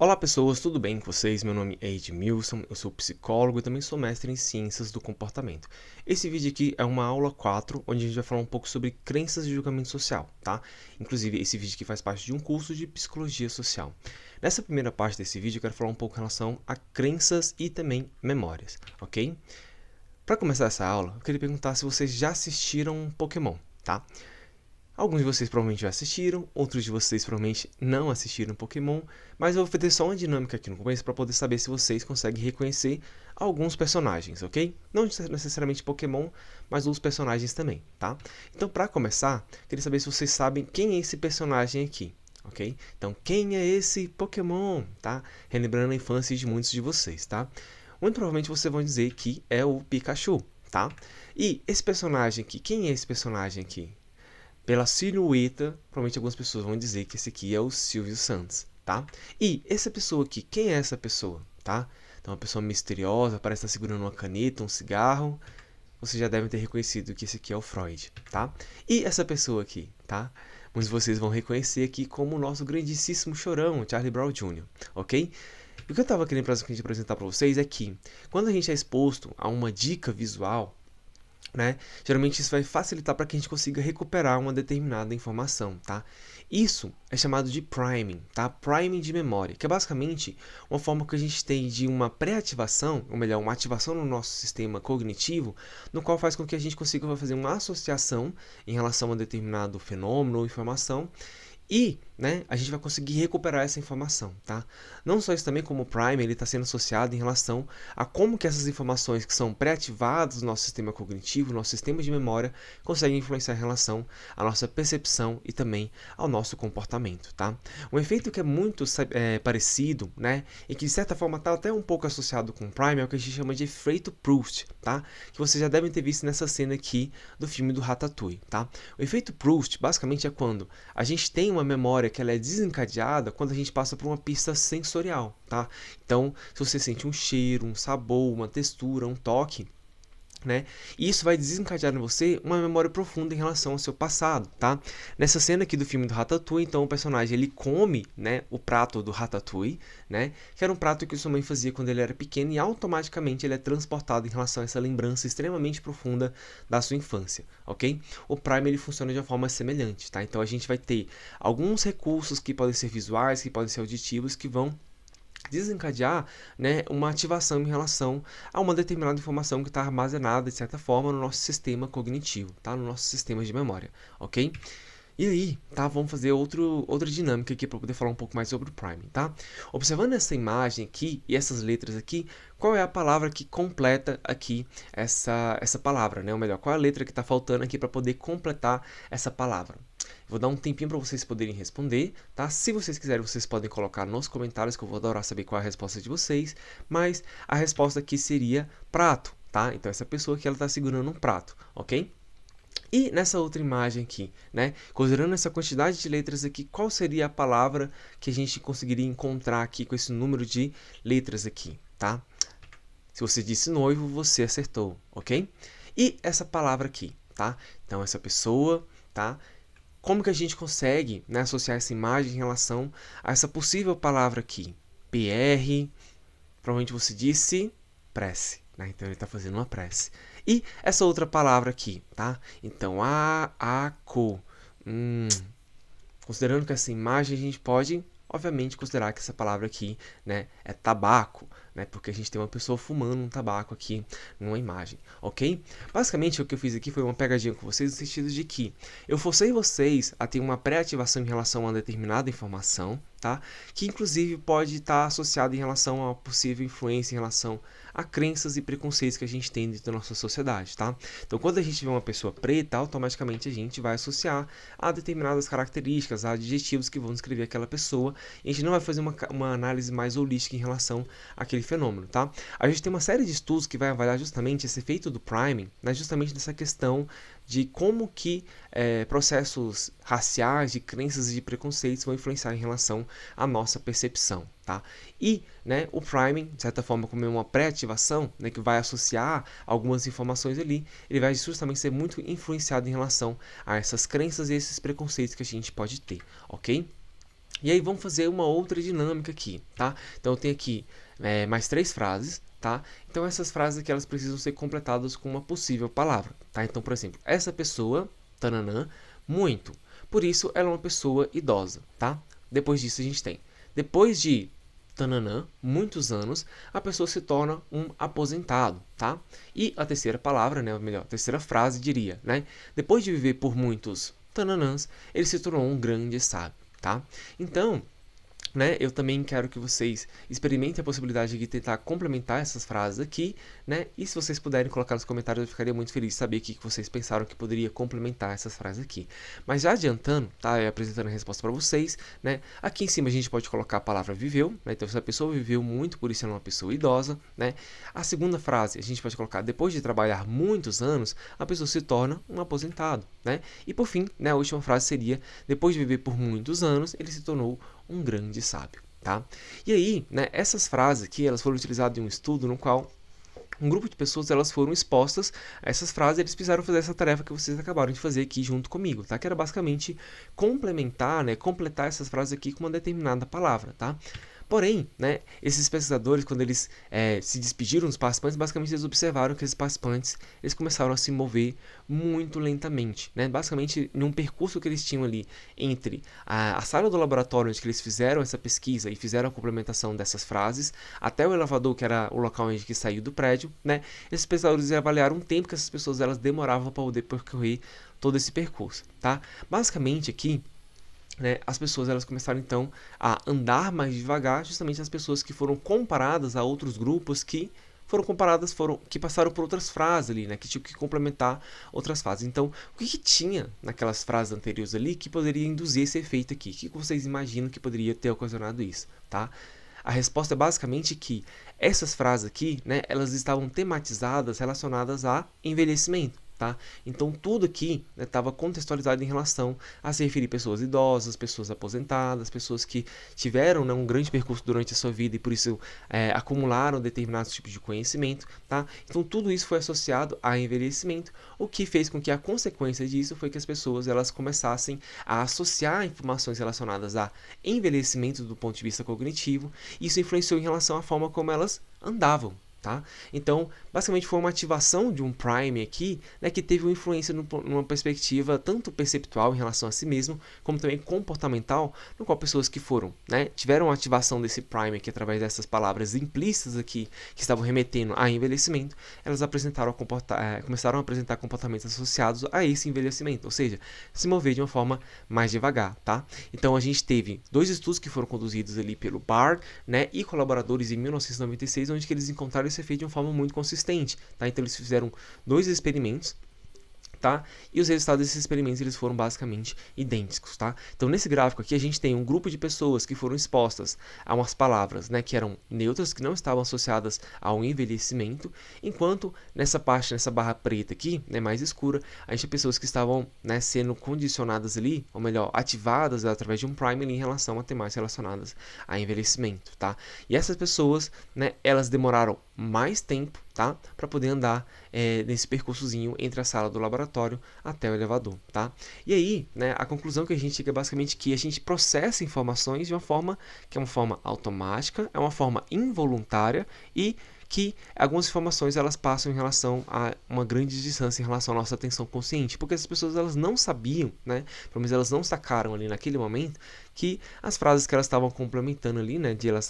Olá pessoas, tudo bem com vocês? Meu nome é Edmilson, eu sou psicólogo e também sou mestre em Ciências do Comportamento. Esse vídeo aqui é uma aula 4, onde a gente vai falar um pouco sobre crenças e julgamento social, tá? Inclusive, esse vídeo aqui faz parte de um curso de Psicologia Social. Nessa primeira parte desse vídeo, eu quero falar um pouco em relação a crenças e também memórias, ok? Para começar essa aula, eu queria perguntar se vocês já assistiram Pokémon, tá? Alguns de vocês provavelmente já assistiram, outros de vocês provavelmente não assistiram Pokémon, mas eu vou fazer só uma dinâmica aqui no começo para poder saber se vocês conseguem reconhecer alguns personagens, ok? Não necessariamente Pokémon, mas os personagens também, tá? Então, para começar, queria saber se vocês sabem quem é esse personagem aqui, ok? Então, quem é esse Pokémon, tá? Relembrando a infância de muitos de vocês, tá? Muito provavelmente vocês vão dizer que é o Pikachu, tá? E esse personagem aqui, quem é esse personagem aqui? Pela silhueta, provavelmente algumas pessoas vão dizer que esse aqui é o Silvio Santos, tá? E essa pessoa aqui, quem é essa pessoa, tá? Então, uma pessoa misteriosa, parece estar segurando uma caneta, um cigarro. Vocês já devem ter reconhecido que esse aqui é o Freud, tá? E essa pessoa aqui, tá? Muitos de vocês vão reconhecer aqui como o nosso grandíssimo chorão, Charlie Brown Jr., ok? E o que eu estava querendo apresentar para vocês é que, quando a gente é exposto a uma dica visual, né? Geralmente isso vai facilitar para que a gente consiga recuperar uma determinada informação, tá? Isso é chamado de priming, tá? Priming de memória, que é basicamente uma forma que a gente tem de uma pré-ativação, ou melhor, uma ativação no nosso sistema cognitivo, no qual faz com que a gente consiga fazer uma associação em relação a um determinado fenômeno ou informação e, né, a gente vai conseguir recuperar essa informação, tá? Não só isso também, como o Prime, ele está sendo associado em relação a como que essas informações que são pré-ativadas no nosso sistema cognitivo, no nosso sistema de memória, conseguem influenciar em relação à nossa percepção e também ao nosso comportamento, tá? Um efeito que é muito parecido, né, e que de certa forma está até um pouco associado com o Prime, é o que a gente chama de efeito Proust, tá? Que vocês já devem ter visto nessa cena aqui do filme do Ratatouille, tá? O efeito Proust, basicamente, é quando a gente tem uma memória que ela é desencadeada quando a gente passa por uma pista sensorial, tá? Então, se você sente um cheiro, um sabor, uma textura, um toque, né? E isso vai desencadear em você uma memória profunda em relação ao seu passado, tá? Nessa cena aqui do filme do Ratatouille, então o personagem ele come, né, o prato do Ratatouille, né? Que era um prato que sua mãe fazia quando ele era pequeno e automaticamente ele é transportado em relação a essa lembrança extremamente profunda da sua infância, ok? O Prime ele funciona de uma forma semelhante, tá? Então a gente vai ter alguns recursos que podem ser visuais, que podem ser auditivos, que vão desencadear, né, uma ativação em relação a uma determinada informação que está armazenada de certa forma no nosso sistema cognitivo, tá? No nosso sistema de memória, ok? E aí, tá? Vamos fazer outra dinâmica aqui para poder falar um pouco mais sobre o priming, tá? Observando essa imagem aqui e essas letras aqui, qual é a palavra que completa aqui essa palavra, né? Ou melhor, qual é a letra que está faltando aqui para poder completar essa palavra? Vou dar um tempinho para vocês poderem responder, tá? Se vocês quiserem, vocês podem colocar nos comentários, que eu vou adorar saber qual é a resposta de vocês. Mas a resposta aqui seria prato, tá? Então essa pessoa aqui, ela está segurando um prato, ok? E nessa outra imagem aqui, né? Considerando essa quantidade de letras aqui, qual seria a palavra que a gente conseguiria encontrar aqui com esse número de letras aqui, tá? Se você disse noivo, você acertou, ok? E essa palavra aqui, tá? Então essa pessoa, tá? Como que a gente consegue, né, associar essa imagem em relação a essa possível palavra aqui? PR, provavelmente você disse prece, né? Então ele está fazendo uma prece. E essa outra palavra aqui, tá? Então, co. Considerando que essa imagem a gente pode, obviamente, considerar que essa palavra aqui, né, é tabaco, né, porque a gente tem uma pessoa fumando um tabaco aqui numa imagem, ok? Basicamente, o que eu fiz aqui foi uma pegadinha com vocês no sentido de que eu forcei vocês a ter uma pré-ativação em relação a uma determinada informação, tá? Que inclusive pode estar associada em relação a uma possível influência em relação a crenças e preconceitos que a gente tem dentro da nossa sociedade, tá? Então, quando a gente vê uma pessoa preta, automaticamente a gente vai associar a determinadas características, a adjetivos que vão descrever aquela pessoa, e a gente não vai fazer uma análise mais holística em relação àquele fenômeno, tá? A gente tem uma série de estudos que vai avaliar justamente esse efeito do priming, né, justamente nessa questão de como que processos raciais, de crenças e de preconceitos vão influenciar em relação à nossa percepção, tá? E, né, o priming, de certa forma, como é uma pré-ativação, né, que vai associar algumas informações ali, ele vai justamente ser muito influenciado em relação a essas crenças e esses preconceitos que a gente pode ter, ok? E aí vamos fazer uma outra dinâmica aqui, tá? Então eu tenho aqui mais 3 frases, tá? Então essas frases aqui elas precisam ser completadas com uma possível palavra, tá? Então, por exemplo, essa pessoa, tananã, muito. Por isso ela é uma pessoa idosa, tá? Depois disso a gente tem, depois de tananã, muitos anos, a pessoa se torna um aposentado, tá? E a terceira palavra, né, ou melhor, a terceira frase diria, né? Depois de viver por muitos tananãs, ele se tornou um grande sábio, tá? Então, né, eu também quero que vocês experimentem a possibilidade de tentar complementar essas frases aqui, né? E se vocês puderem colocar nos comentários, eu ficaria muito feliz de saber o que vocês pensaram que poderia complementar essas frases aqui. Mas já adiantando, tá? Apresentando a resposta para vocês, né? Aqui em cima a gente pode colocar a palavra viveu, né? Então, se a pessoa viveu muito, por isso ela é uma pessoa idosa, né? A segunda frase a gente pode colocar depois de trabalhar muitos anos, a pessoa se torna um aposentado, né? E por fim, né? A última frase seria depois de viver por muitos anos, ele se tornou um grande sábio, tá? E aí, né, essas frases aqui, elas foram utilizadas em um estudo no qual um grupo de pessoas elas foram expostas a essas frases e eles precisaram fazer essa tarefa que vocês acabaram de fazer aqui junto comigo, tá? Que era basicamente complementar, né, completar essas frases aqui com uma determinada palavra, tá? Porém, né, esses pesquisadores, quando eles se despediram dos participantes, basicamente eles observaram que esses participantes eles começaram a se mover muito lentamente. Né? Basicamente, num percurso que eles tinham ali entre a sala do laboratório onde eles fizeram essa pesquisa e fizeram a complementação dessas frases, até o elevador, que era o local onde que saiu do prédio, né, esses pesquisadores avaliaram o tempo que essas pessoas elas demoravam para poder percorrer todo esse percurso. Tá? Basicamente, aqui, né, as pessoas elas começaram então a andar mais devagar, justamente as pessoas que foram comparadas a outros grupos que que passaram por outras frases ali, né, que tinham que complementar outras frases. Então, o que tinha naquelas frases anteriores ali que poderia induzir esse efeito aqui? O que vocês imaginam que poderia ter ocasionado isso, tá? A resposta é basicamente que essas frases aqui, né, elas estavam tematizadas relacionadas a envelhecimento. Tá? Então tudo aqui estava contextualizado em relação a se referir a pessoas idosas, pessoas aposentadas, pessoas que tiveram, né, um grande percurso durante a sua vida e por isso acumularam determinados tipos de conhecimento. Tá? Então tudo isso foi associado a envelhecimento, o que fez com que a consequência disso foi que as pessoas elas começassem a associar informações relacionadas a envelhecimento do ponto de vista cognitivo. Isso influenciou em relação à forma como elas andavam. Tá? Então, basicamente foi uma ativação de um prime aqui, né, que teve uma influência numa perspectiva tanto perceptual em relação a si mesmo, como também comportamental, no qual pessoas que foram, né, tiveram a ativação desse prime aqui através dessas palavras implícitas aqui, que estavam remetendo a envelhecimento, elas começaram a apresentar comportamentos associados a esse envelhecimento, ou seja, se mover de uma forma mais devagar. Tá? Então, a gente teve 2 estudos que foram conduzidos ali pelo Bard, né, e colaboradores em 1996, onde que eles encontraram esse efeito de uma forma muito consistente. Tá? Então eles fizeram 2 experimentos, tá? E os resultados desses experimentos eles foram basicamente idênticos, tá? Então nesse gráfico aqui a gente tem um grupo de pessoas que foram expostas a umas palavras, né, que eram neutras, que não estavam associadas ao envelhecimento, enquanto nessa parte, nessa barra preta aqui, né, mais escura, a gente tem pessoas que estavam, né, sendo condicionadas ali, ou melhor, ativadas através de um primer em relação a temas relacionadas a envelhecimento, tá? E essas pessoas, né, elas demoraram mais tempo, tá, para poder andar nesse percursozinho entre a sala do laboratório até o elevador, tá? E aí, né, a conclusão que a gente chega é basicamente que a gente processa informações de uma forma que é uma forma automática, é uma forma involuntária e que algumas informações elas passam em relação a uma grande distância em relação à nossa atenção consciente, porque essas pessoas elas não sabiam, né, pelo menos elas não sacaram ali naquele momento que as frases que elas estavam complementando ali, né, de elas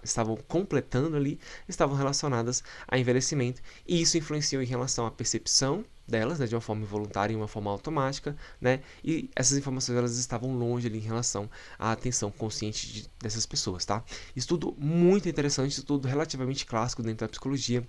estavam completando ali, estavam relacionadas a envelhecimento, e isso influenciou em relação à percepção delas, né, de uma forma involuntária e uma forma automática, né, e essas informações elas estavam longe ali em relação à atenção consciente dessas pessoas, tá? Estudo muito interessante, estudo relativamente clássico dentro da psicologia,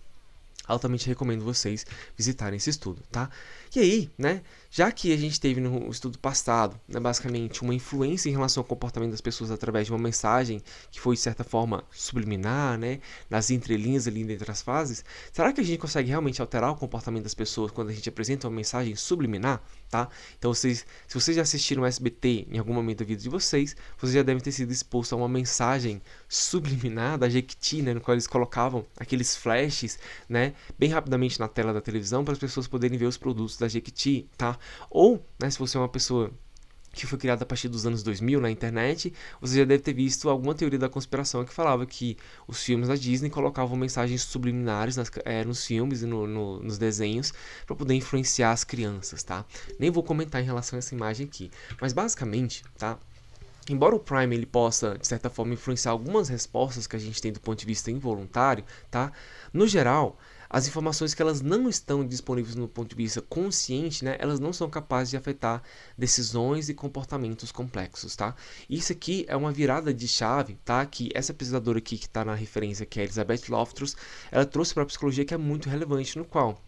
altamente recomendo vocês visitarem esse estudo, tá? E aí, né, já que a gente teve no estudo passado, né, basicamente uma influência em relação ao comportamento das pessoas através de uma mensagem que foi de certa forma subliminar, né, nas entrelinhas ali entre as fases, será que a gente consegue realmente alterar o comportamento das pessoas quando a gente apresenta uma mensagem subliminar, tá? Então se vocês já assistiram o SBT em algum momento da vida de vocês já devem ter sido expostos a uma mensagem subliminar da Jequiti, né, no qual eles colocavam aqueles flashes, né, bem rapidamente na tela da televisão para as pessoas poderem ver os produtos da Jequiti, tá? Ou, né, se você é uma pessoa que foi criada a partir dos anos 2000 na internet, você já deve ter visto alguma teoria da conspiração que falava que os filmes da Disney colocavam mensagens subliminares nos filmes e nos desenhos para poder influenciar as crianças, tá? Nem vou comentar em relação a essa imagem aqui, mas basicamente, tá? Embora o Prime ele possa, de certa forma, influenciar algumas respostas que a gente tem do ponto de vista involuntário, tá? No geral, as informações que elas não estão disponíveis no ponto de vista consciente, né, elas não são capazes de afetar decisões e comportamentos complexos, tá? Isso aqui é uma virada de chave, tá? Que essa pesquisadora aqui que está na referência, que é a Elizabeth Loftus, ela trouxe para a psicologia que é muito relevante, no qual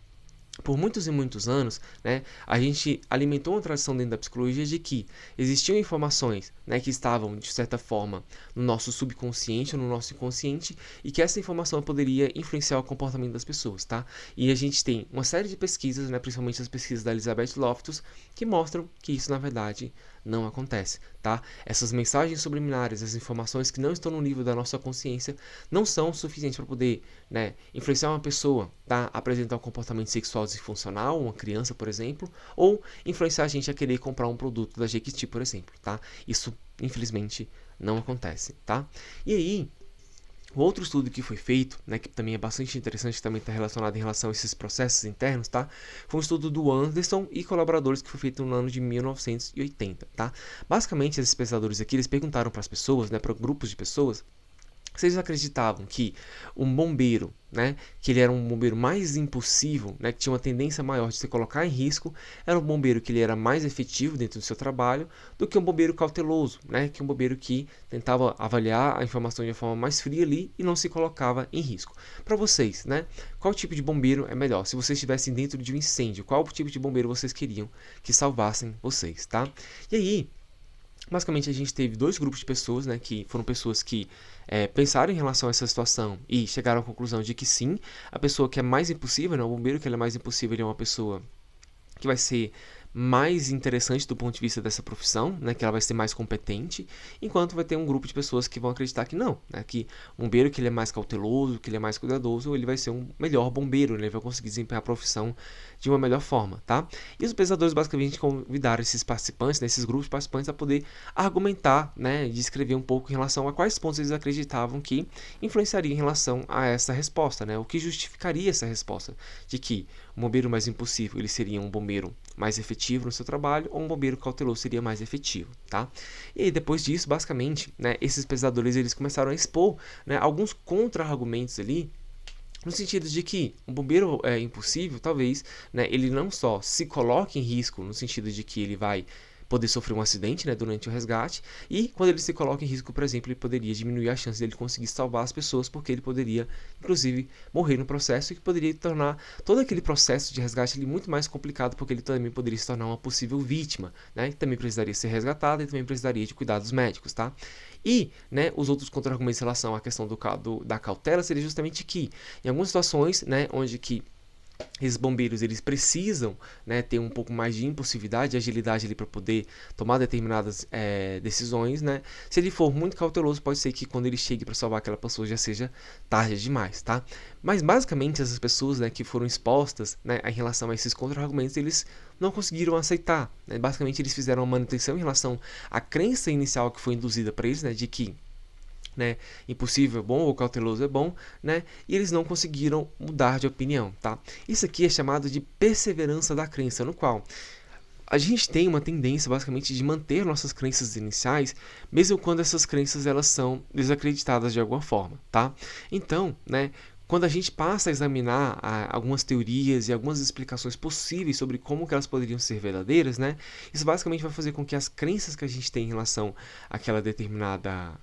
por muitos e muitos anos, né, a gente alimentou uma tradição dentro da psicologia de que existiam informações, né, que estavam, de certa forma, no nosso subconsciente ou no nosso inconsciente e que essa informação poderia influenciar o comportamento das pessoas, tá? E a gente tem uma série de pesquisas, né, principalmente as pesquisas da Elizabeth Loftus, que mostram que isso, na verdade, não acontece, tá? Essas mensagens subliminares, as informações que não estão no nível da nossa consciência, não são suficientes para poder, né, influenciar uma pessoa, tá? Apresentar um comportamento sexual disfuncional, uma criança, por exemplo, ou influenciar a gente a querer comprar um produto da Jequiti, por exemplo, tá? Isso, infelizmente, não acontece, tá? E aí, o outro estudo que foi feito, né, que também é bastante interessante, que também está relacionado em relação a esses processos internos, tá? Foi um estudo do Anderson e colaboradores que foi feito no ano de 1980, tá? Basicamente, esses pesquisadores aqui, eles perguntaram para as pessoas, né, para grupos de pessoas, se eles acreditavam que um bombeiro, né, que ele era um bombeiro mais impulsivo, né, que tinha uma tendência maior de se colocar em risco, era um bombeiro que ele era mais efetivo dentro do seu trabalho do que um bombeiro cauteloso, né, que um bombeiro que tentava avaliar a informação de uma forma mais fria ali e não se colocava em risco. Para vocês, né, qual tipo de bombeiro é melhor? Se vocês estivessem dentro de um incêndio, qual tipo de bombeiro vocês queriam que salvassem vocês, tá? E aí, basicamente, a gente teve dois grupos de pessoas, né, que foram pessoas que pensaram em relação a essa situação e chegaram à conclusão de que sim, a pessoa que é mais impulsiva, né, o bombeiro que ele é mais impulsivo, ele é uma pessoa que vai ser mais interessante do ponto de vista dessa profissão, né, que ela vai ser mais competente, enquanto vai ter um grupo de pessoas que vão acreditar que não, né, que o bombeiro que ele é mais cauteloso, que ele é mais cuidadoso, ele vai ser um melhor bombeiro, né, ele vai conseguir desempenhar a profissão de uma melhor forma, tá? E os pesquisadores basicamente convidaram esses participantes, né, esses grupos de participantes a poder argumentar, né, descrever um pouco em relação a quais pontos eles acreditavam que influenciaria em relação a essa resposta, né, o que justificaria essa resposta de que um bombeiro mais impulsivo ele seria um bombeiro mais efetivo no seu trabalho ou um bombeiro cauteloso seria mais efetivo, tá? E aí, depois disso, basicamente, né, esses pesquisadores eles começaram a expor, né, alguns contra-argumentos ali, no sentido de que um bombeiro impulsivo, talvez, né, ele não só se coloque em risco, no sentido de que ele vai poder sofrer um acidente, né, durante o resgate, e quando ele se coloca em risco, por exemplo, ele poderia diminuir a chance dele conseguir salvar as pessoas, porque ele poderia, inclusive, morrer no processo, e que poderia tornar todo aquele processo de resgate ali muito mais complicado, porque ele também poderia se tornar uma possível vítima, né, e também precisaria ser resgatado e também precisaria de cuidados médicos, tá? E, né, os outros contra-argumentos em relação à questão da cautela seria justamente que, em algumas situações, né, onde que esses bombeiros eles precisam, né, ter um pouco mais de impulsividade e agilidade ali para poder tomar determinadas decisões, né? Se ele for muito cauteloso, pode ser que quando ele chegue para salvar aquela pessoa já seja tarde demais, tá? Mas basicamente essas pessoas, né, que foram expostas, né, em relação a esses contra-argumentos, eles não conseguiram aceitar, né? Basicamente eles fizeram uma manutenção em relação à crença inicial que foi induzida para eles, né, de que, né, impossível é bom ou cauteloso é bom, né, e eles não conseguiram mudar de opinião, tá? Isso aqui é chamado de perseverança da crença, no qual a gente tem uma tendência basicamente de manter nossas crenças iniciais, mesmo quando essas crenças elas são desacreditadas de alguma forma, tá? Então, né, quando a gente passa a examinar algumas teorias e algumas explicações possíveis sobre como que elas poderiam ser verdadeiras, né, isso basicamente vai fazer com que as crenças que a gente tem em relação àquela determinada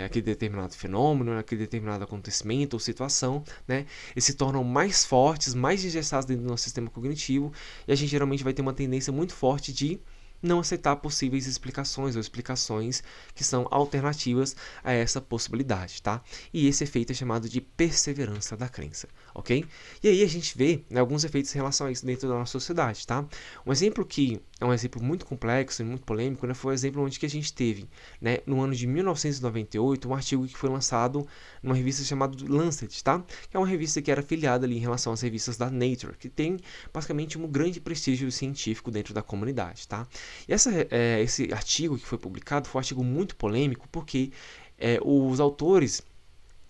aquele determinado fenômeno, aquele determinado acontecimento ou situação, né, eles se tornam mais fortes, mais engessados dentro do nosso sistema cognitivo, e a gente geralmente vai ter uma tendência muito forte de não aceitar possíveis explicações ou explicações que são alternativas a essa possibilidade, tá? E esse efeito é chamado de perseverança da crença, ok? E aí a gente vê, né, alguns efeitos em relação a isso dentro da nossa sociedade, tá? Um exemplo que é um exemplo muito complexo e muito polêmico, né, foi o exemplo onde que a gente teve, né, no ano de 1998, um artigo que foi lançado numa revista chamada Lancet, tá? Que é uma revista que era afiliada ali em relação às revistas da Nature, que tem basicamente um grande prestígio científico dentro da comunidade, tá? E esse artigo que foi publicado foi um artigo muito polêmico, porque os autores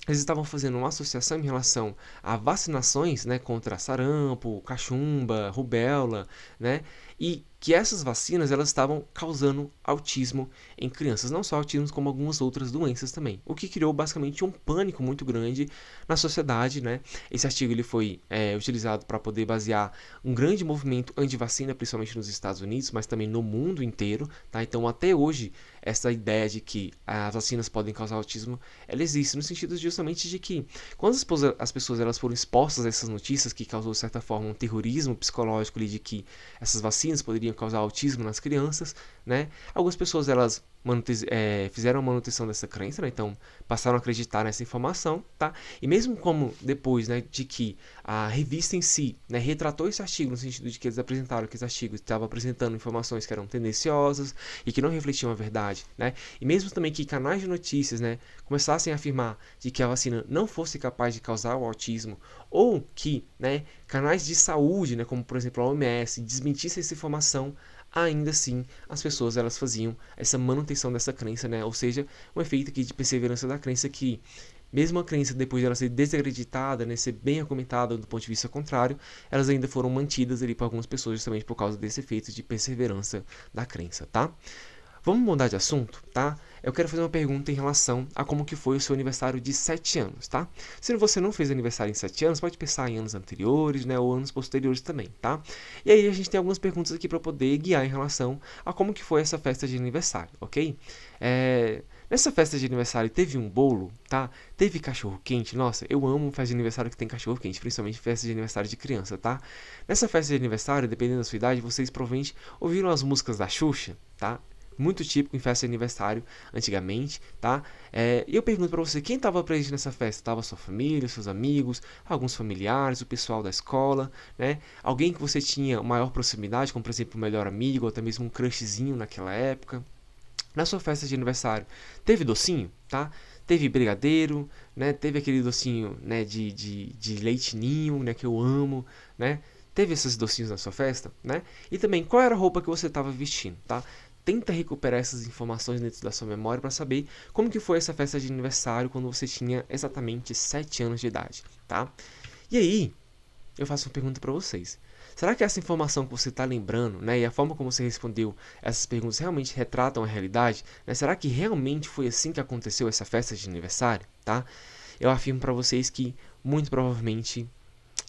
eles estavam fazendo uma associação em relação a vacinações, né, contra sarampo, cachumba, rubéola, né, e que essas vacinas elas estavam causando autismo em crianças, não só autismo como algumas outras doenças também, o que criou basicamente um pânico muito grande na sociedade, né. Esse artigo ele foi utilizado para poder basear um grande movimento anti-vacina, principalmente nos Estados Unidos, mas também no mundo inteiro, tá? Então até hoje essa ideia de que as vacinas podem causar autismo, ela existe no sentido justamente de que quando as pessoas elas foram expostas a essas notícias que causou de certa forma um terrorismo psicológico ali de que essas vacinas poderiam causar autismo nas crianças, né? Algumas pessoas elas fizeram a manutenção dessa crença, né? Então passaram a acreditar nessa informação, tá? E mesmo como depois, né, de que a revista em si, né, retratou esse artigo no sentido de que eles apresentaram que esse artigo estava apresentando informações que eram tendenciosas e que não refletiam a verdade, né? E mesmo também que canais de notícias, né, começassem a afirmar de que a vacina não fosse capaz de causar o autismo ou que, né, canais de saúde, né, como por exemplo a OMS, desmentissem essa informação, ainda assim as pessoas elas faziam essa manutenção dessa crença, né? Ou seja, um efeito aqui de perseverança da crença que mesmo a crença depois de ela ser desacreditada, né, ser bem argumentada do ponto de vista contrário, elas ainda foram mantidas ali por algumas pessoas justamente por causa desse efeito de perseverança da crença, tá? Vamos mudar de assunto, tá? Eu quero fazer uma pergunta em relação a como que foi o seu aniversário de 7 anos, tá? Se você não fez aniversário em 7 anos, pode pensar em anos anteriores, né, ou anos posteriores também, tá? E aí a gente tem algumas perguntas aqui para poder guiar em relação a como que foi essa festa de aniversário, ok? Nessa festa de aniversário teve um bolo, tá? Teve cachorro quente. Nossa, eu amo festa de aniversário que tem cachorro quente, principalmente festa de aniversário de criança, tá? Nessa festa de aniversário, dependendo da sua idade, vocês provavelmente ouviram as músicas da Xuxa, tá? Muito típico em festa de aniversário antigamente, tá? E eu pergunto pra você, quem estava presente nessa festa? Tava sua família, seus amigos, alguns familiares, o pessoal da escola, né? Alguém que você tinha maior proximidade, como por exemplo um melhor amigo, ou até mesmo um crushzinho naquela época. Na sua festa de aniversário, teve docinho, tá? Teve brigadeiro, né? Teve aquele docinho, né, de leite ninho, né, que eu amo, né? Teve esses docinhos na sua festa, né? E também, qual era a roupa que você estava vestindo, tá? Tenta recuperar essas informações dentro da sua memória para saber como que foi essa festa de aniversário quando você tinha exatamente 7 anos de idade, tá? E aí, eu faço uma pergunta para vocês. Será que essa informação que você está lembrando, né, e a forma como você respondeu essas perguntas realmente retratam a realidade? Né? Será que realmente foi assim que aconteceu essa festa de aniversário, tá? Eu afirmo para vocês que muito provavelmente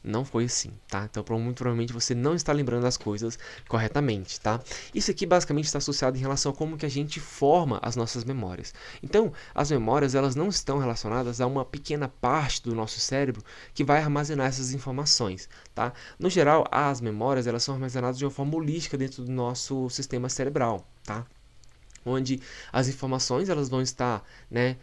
não foi assim, tá? Então, muito provavelmente você não está lembrando das coisas corretamente, tá? Isso aqui basicamente está associado em relação a como que a gente forma as nossas memórias. Então, as memórias, elas não estão relacionadas a uma pequena parte do nosso cérebro que vai armazenar essas informações, tá? No geral, as memórias, elas são armazenadas de uma forma holística dentro do nosso sistema cerebral, tá? Onde as informações, elas vão estar, né,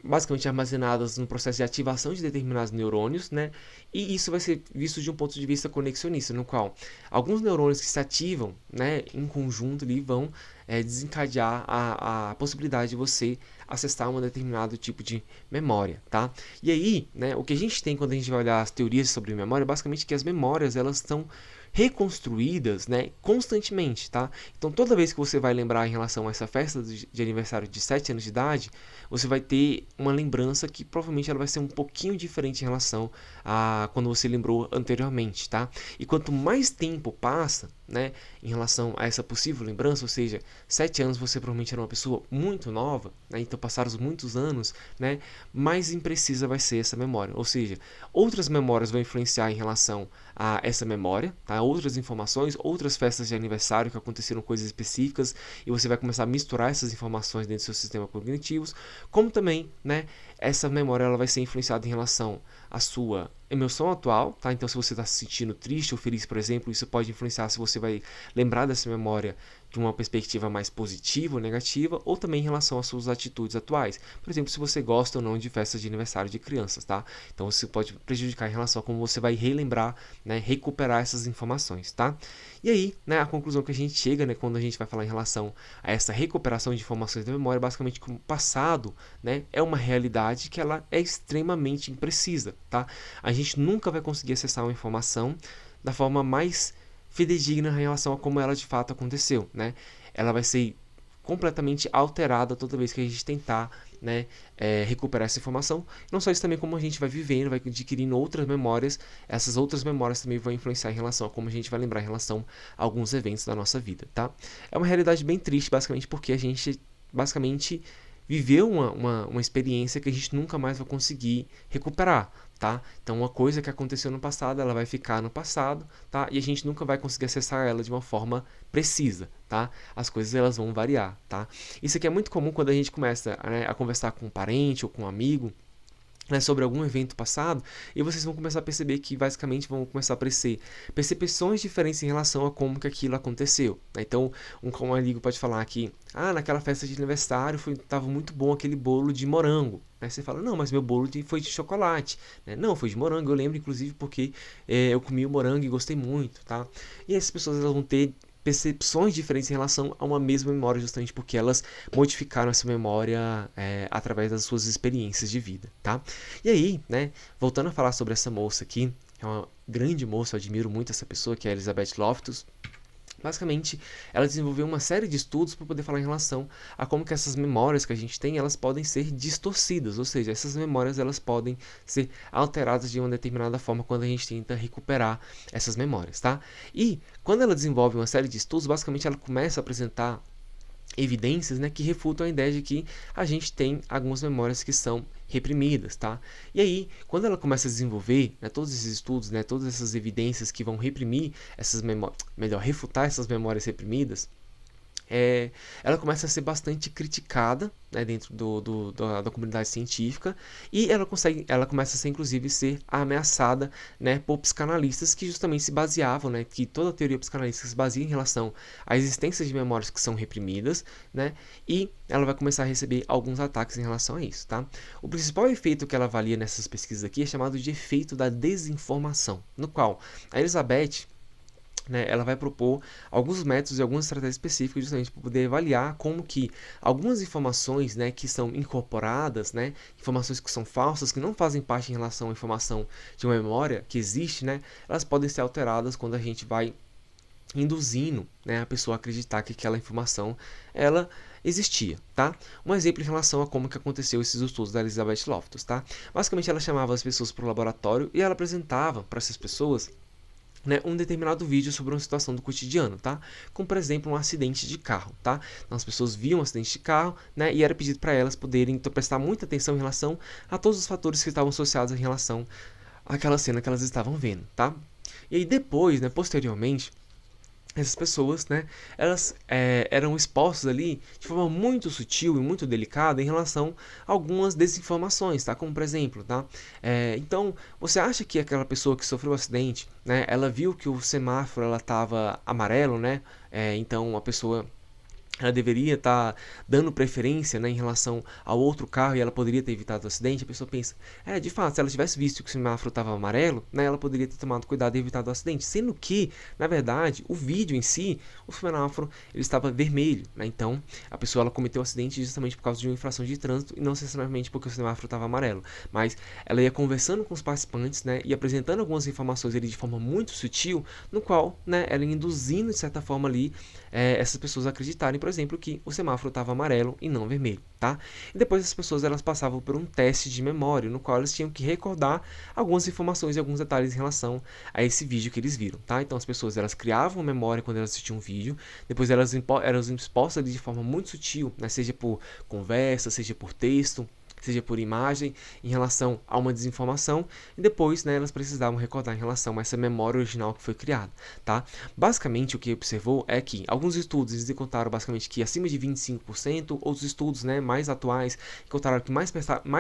basicamente armazenadas no processo de ativação de determinados neurônios, né? E isso vai ser visto de um ponto de vista conexionista, no qual alguns neurônios que se ativam, né, em conjunto ali vão desencadear a possibilidade de você acessar um determinado tipo de memória, tá? E aí, né, o que a gente tem quando a gente vai olhar as teorias sobre memória, basicamente é que as memórias, elas estão reconstruídas, né, constantemente, tá? Então, toda vez que você vai lembrar em relação a essa festa de aniversário de 7 anos de idade, você vai ter uma lembrança que provavelmente ela vai ser um pouquinho diferente em relação a quando você lembrou anteriormente, tá? E quanto mais tempo passa, né, em relação a essa possível lembrança, ou seja, 7 anos você provavelmente era uma pessoa muito nova, né, então passaram muitos anos, né, mais imprecisa vai ser essa memória, ou seja, outras memórias vão influenciar em relação a essa memória, tá? Outras informações, outras festas de aniversário que aconteceram coisas específicas e você vai começar a misturar essas informações dentro do seu sistema cognitivo, como também, né, essa memória ela vai ser influenciada em relação à sua emoção atual, tá? Então, se você está se sentindo triste ou feliz, por exemplo, isso pode influenciar se você vai lembrar dessa memória de uma perspectiva mais positiva ou negativa, ou também em relação às suas atitudes atuais. Por exemplo, se você gosta ou não de festas de aniversário de crianças, tá? Então, isso pode prejudicar em relação a como você vai relembrar, né, recuperar essas informações, tá? E aí, né, a conclusão que a gente chega, né, quando a gente vai falar em relação a essa recuperação de informações da memória, basicamente que o passado, né, é uma realidade que ela é extremamente imprecisa, tá? A gente nunca vai conseguir acessar uma informação da forma mais fidedigna em relação a como ela de fato aconteceu, né? Ela vai ser completamente alterada toda vez que a gente tentar, né, recuperar essa informação. Não só isso, também como a gente vai vivendo, vai adquirindo outras memórias, essas outras memórias também vão influenciar em relação a como a gente vai lembrar em relação a alguns eventos da nossa vida, tá? É uma realidade bem triste, basicamente, porque a gente, basicamente, viveu uma experiência que a gente nunca mais vai conseguir recuperar, tá? Então, uma coisa que aconteceu no passado, ela vai ficar no passado, tá? E a gente nunca vai conseguir acessar ela de uma forma precisa, tá? As coisas, elas vão variar, tá? Isso aqui é muito comum quando a gente começa, né, a conversar com um parente ou com um amigo, né, sobre algum evento passado, e vocês vão começar a perceber que basicamente vão começar a aparecer percepções diferentes em relação a como que aquilo aconteceu, né? Então, um amigo pode falar que, naquela festa de aniversário tava muito bom aquele bolo de morango. Aí você fala, não, mas meu bolo foi de chocolate, né? Não, foi de morango, eu lembro inclusive porque eu comi o morango e gostei muito, tá? E essas pessoas, elas vão ter percepções diferentes em relação a uma mesma memória, justamente porque elas modificaram essa memória através das suas experiências de vida, tá? E aí, né, voltando a falar sobre essa moça aqui, é uma grande moça, eu admiro muito essa pessoa, que é a Elizabeth Loftus. Basicamente, ela desenvolveu uma série de estudos para poder falar em relação a como que essas memórias que a gente tem, elas podem ser distorcidas, ou seja, essas memórias, elas podem ser alteradas de uma determinada forma quando a gente tenta recuperar essas memórias, tá? E quando ela desenvolve uma série de estudos, basicamente ela começa a apresentar evidências, né, que refutam a ideia de que a gente tem algumas memórias que são reprimidas, tá? E aí, quando ela começa a desenvolver, né, todos esses estudos, né, todas essas evidências que vão reprimir essas memórias, melhor, refutar essas memórias reprimidas, ela começa a ser bastante criticada, né, dentro da comunidade científica, e ela começa a ser, inclusive, ser ameaçada, né, por psicanalistas que justamente se baseavam, né, que toda a teoria psicanalística se baseia em relação à existência de memórias que são reprimidas, né, e ela vai começar a receber alguns ataques em relação a isso, tá? O principal efeito que ela avalia nessas pesquisas aqui é chamado de efeito da desinformação, no qual a Elizabeth, né, ela vai propor alguns métodos e algumas estratégias específicas justamente para poder avaliar como que algumas informações, né, que são incorporadas, né, informações que são falsas, que não fazem parte em relação à informação de uma memória que existe, né, elas podem ser alteradas quando a gente vai induzindo, né, a pessoa a acreditar que aquela informação ela existia, tá? Um exemplo em relação a como que aconteceu esses estudos da Elizabeth Loftus, tá? Basicamente, ela chamava as pessoas para o laboratório e ela apresentava para essas pessoas, né, um determinado vídeo sobre uma situação do cotidiano, tá? Como, por exemplo, um acidente de carro, tá? Então, as pessoas viam um acidente de carro, né, e era pedido para elas poderem prestar muita atenção em relação a todos os fatores que estavam associados em relação àquela cena que elas estavam vendo, tá? E aí depois, né, posteriormente, essas pessoas, né, elas eram expostas ali de forma muito sutil e muito delicada em relação a algumas desinformações, tá? Como por exemplo, tá? Então, você acha que aquela pessoa que sofreu o acidente, né, ela viu que o semáforo ela estava amarelo, né? Então a pessoa ela deveria estar dando preferência, né, em relação ao outro carro e ela poderia ter evitado o acidente. A pessoa pensa, de fato, se ela tivesse visto que o semáforo estava amarelo, né, ela poderia ter tomado cuidado e evitado o acidente. Sendo que, na verdade, o vídeo em si, o semáforo, ele estava vermelho, né? Então, a pessoa ela cometeu o acidente justamente por causa de uma infração de trânsito e não necessariamente porque o semáforo estava amarelo. Mas ela ia conversando com os participantes, né, e apresentando algumas informações ali de forma muito sutil, no qual, né, ela ia induzindo, de certa forma ali, essas pessoas a acreditarem, por exemplo, que o semáforo estava amarelo e não vermelho, tá? E depois as pessoas elas passavam por um teste de memória, no qual elas tinham que recordar algumas informações e alguns detalhes em relação a esse vídeo que eles viram, tá? Então as pessoas elas criavam memória quando elas assistiam um vídeo, depois elas eram expostas ali de forma muito sutil, né? Seja por conversa, seja por texto, seja por imagem, em relação a uma desinformação, e depois, né, elas precisavam recordar em relação a essa memória original que foi criada, tá? Basicamente, o que observou é que alguns estudos eles encontraram basicamente que acima de 25%, outros estudos, né, mais atuais encontraram que mais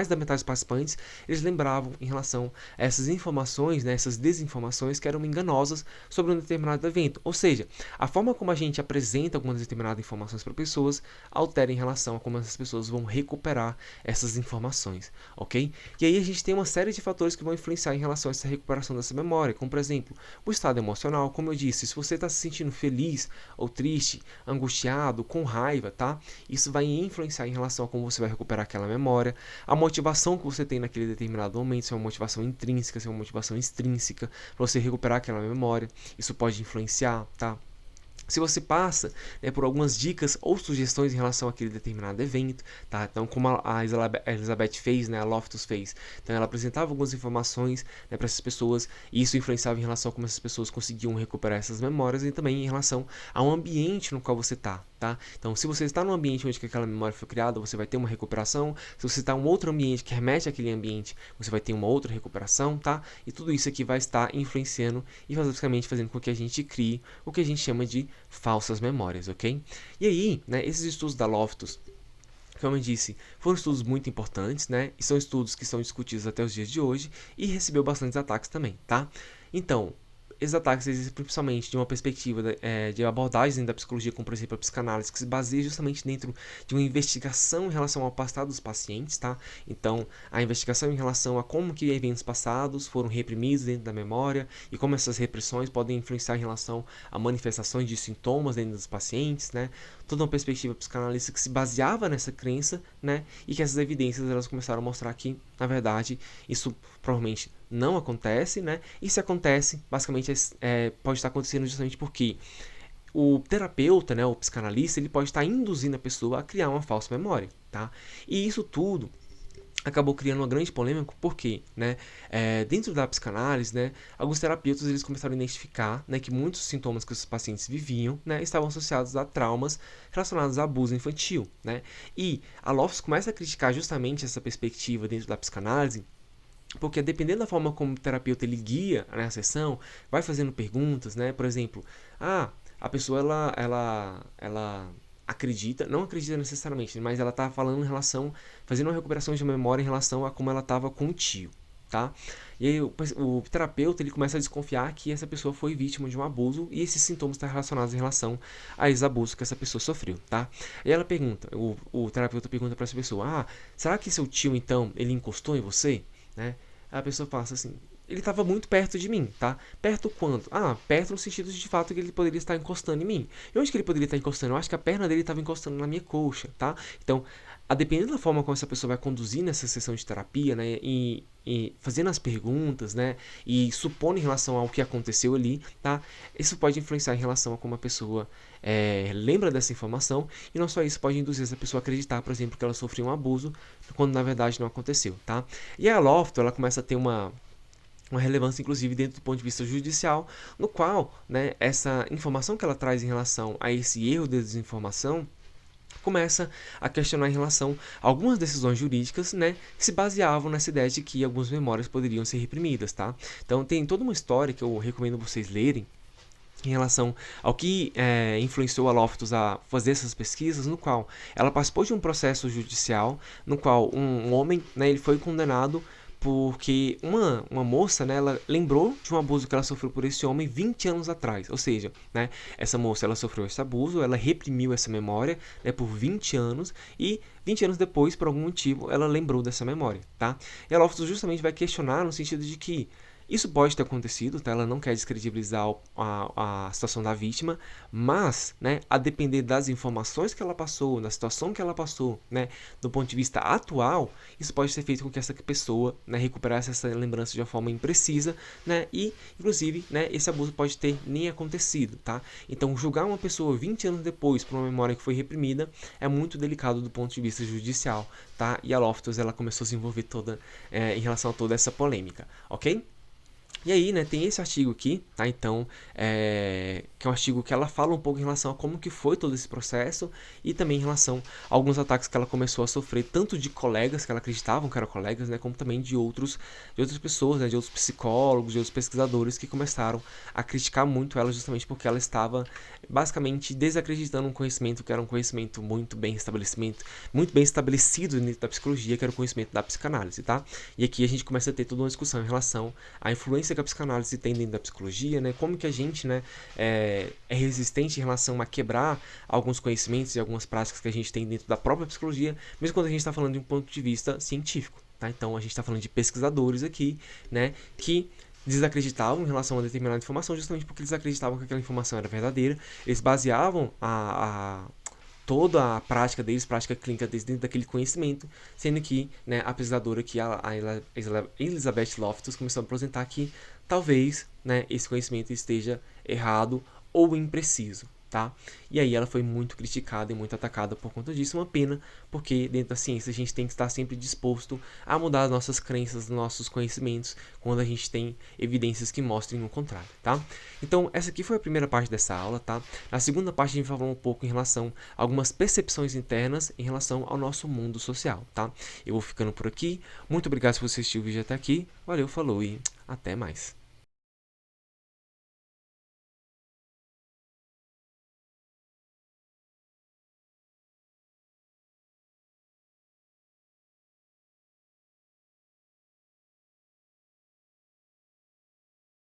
da metade dos participantes eles lembravam em relação a essas informações, né, essas desinformações que eram enganosas sobre um determinado evento. Ou seja, a forma como a gente apresenta algumas determinadas informações para pessoas altera em relação a como essas pessoas vão recuperar essas informações informações, ok? E aí a gente tem uma série de fatores que vão influenciar em relação a essa recuperação dessa memória, como por exemplo, o estado emocional, como eu disse, se você está se sentindo feliz ou triste, angustiado, com raiva, tá? Isso vai influenciar em relação a como você vai recuperar aquela memória, a motivação que você tem naquele determinado momento, se é uma motivação intrínseca, se é uma motivação extrínseca, para você recuperar aquela memória, isso pode influenciar, tá? Se você passa, né, por algumas dicas ou sugestões em relação àquele determinado evento, tá? Então, como a Elizabeth fez, né, a Loftus fez, então ela apresentava algumas informações, né, para essas pessoas, e isso influenciava em relação a como essas pessoas conseguiam recuperar essas memórias e também em relação ao ambiente no qual você tá? Então, se você está num ambiente onde aquela memória foi criada, você vai ter uma recuperação. Se você está em um outro ambiente que remete àquele ambiente, você vai ter uma outra recuperação, tá? E tudo isso aqui vai estar influenciando e basicamente fazendo com que a gente crie o que a gente chama de falsas memórias, ok? E aí, né, esses estudos da Loftus, como eu disse, foram estudos muito importantes, né? E são estudos que são discutidos até os dias de hoje e recebeu bastantes ataques também, tá? Então, esses ataques existem principalmente de uma perspectiva de abordagem da psicologia, como por exemplo a psicanálise, que se baseia justamente dentro de uma investigação em relação ao passado dos pacientes, tá? Então, a investigação em relação a como que eventos passados foram reprimidos dentro da memória e como essas repressões podem influenciar em relação a manifestações de sintomas dentro dos pacientes, né? Toda uma perspectiva psicanalista que se baseava nessa crença, né? E que essas evidências elas começaram a mostrar que, na verdade, isso provavelmente não acontece, né? E se acontece, basicamente pode estar acontecendo justamente porque o terapeuta, né, o psicanalista, ele pode estar induzindo a pessoa a criar uma falsa memória, tá? E isso tudo acabou criando uma grande polêmica porque, né, dentro da psicanálise, né, alguns terapeutas eles começaram a identificar, né, que muitos sintomas que os pacientes viviam, né, estavam associados a traumas relacionados a abuso infantil, né? E a Loftus começa a criticar justamente essa perspectiva dentro da psicanálise, porque dependendo da forma como o terapeuta ele guia, né, a sessão, vai fazendo perguntas, né? Por exemplo, a pessoa ela acredita, não acredita necessariamente, mas ela está falando em relação, fazendo uma recuperação de memória em relação a como ela estava com o tio, tá? E aí o terapeuta ele começa a desconfiar que essa pessoa foi vítima de um abuso e esses sintomas estão relacionados em relação a esse abuso que essa pessoa sofreu, tá? E ela pergunta, o terapeuta pergunta para essa pessoa, será que seu tio então ele encostou em você, né? A pessoa fala assim, ele estava muito perto de mim, tá? Perto quanto? Perto no sentido de fato que ele poderia estar encostando em mim. E onde que ele poderia estar encostando? Eu acho que a perna dele estava encostando na minha coxa, tá? Então, dependendo da forma como essa pessoa vai conduzir nessa sessão de terapia, né, e fazendo as perguntas, né, e supondo em relação ao que aconteceu ali, tá? Isso pode influenciar em relação a como a pessoa lembra dessa informação, e não só isso, pode induzir essa pessoa a acreditar, por exemplo, que ela sofreu um abuso, quando na verdade não aconteceu, tá? E a Loftus, ela começa a ter uma relevância, inclusive, dentro do ponto de vista judicial, no qual, né, essa informação que ela traz em relação a esse erro de desinformação começa a questionar em relação a algumas decisões jurídicas, né, que se baseavam nessa ideia de que algumas memórias poderiam ser reprimidas, tá? Então tem toda uma história que eu recomendo vocês lerem em relação ao que influenciou a Loftus a fazer essas pesquisas, no qual ela participou de um processo judicial, no qual um homem, né, ele foi condenado porque uma moça, né, ela lembrou de um abuso que ela sofreu por esse homem 20 anos atrás. Ou seja, né, essa moça ela sofreu esse abuso, ela reprimiu essa memória, né, por 20 anos e 20 anos depois, por algum motivo, ela lembrou dessa memória, tá? E a Loftus justamente vai questionar no sentido de que isso pode ter acontecido, tá? Ela não quer descredibilizar a situação da vítima, mas, né, a depender das informações que ela passou, da situação que ela passou, né, do ponto de vista atual, isso pode ser feito com que essa pessoa, né, recuperasse essa lembrança de uma forma imprecisa, né, e, inclusive, né, esse abuso pode ter nem acontecido, tá? Então, julgar uma pessoa 20 anos depois por uma memória que foi reprimida é muito delicado do ponto de vista judicial, tá? E a Loftus, ela começou a se envolver toda em relação a toda essa polêmica, ok? E aí, né, tem esse artigo aqui, tá? Então, que é um artigo que ela fala um pouco em relação a como que foi todo esse processo e também em relação a alguns ataques que ela começou a sofrer, tanto de colegas que ela acreditavam que eram colegas, né, como também de outras pessoas, né, de outros psicólogos, de outros pesquisadores que começaram a criticar muito ela justamente porque ela estava basicamente desacreditando um conhecimento que era um conhecimento muito bem estabelecido dentro da psicologia, que era o conhecimento da psicanálise, tá? E aqui a gente começa a ter toda uma discussão em relação à influência que a psicanálise tem dentro da psicologia, né? Como que a gente, né, é resistente em relação a quebrar alguns conhecimentos e algumas práticas que a gente tem dentro da própria psicologia, mesmo quando a gente está falando de um ponto de vista científico, tá? Então a gente está falando de pesquisadores aqui, né, que desacreditavam em relação a determinada informação justamente porque eles acreditavam que aquela informação era verdadeira. Eles baseavam toda a prática deles, prática clínica deles dentro daquele conhecimento, sendo que, né, a pesquisadora aqui, Elizabeth Loftus, começou a apresentar que talvez, né, esse conhecimento esteja errado ou impreciso, tá? E aí ela foi muito criticada e muito atacada por conta disso, uma pena, porque dentro da ciência a gente tem que estar sempre disposto a mudar as nossas crenças, nossos conhecimentos, quando a gente tem evidências que mostrem o contrário, tá? Então, essa aqui foi a primeira parte dessa aula, tá? Na segunda parte a gente vai falar um pouco em relação a algumas percepções internas em relação ao nosso mundo social, tá? Eu vou ficando por aqui, muito obrigado se você assistiu o vídeo até aqui, valeu, falou e até mais!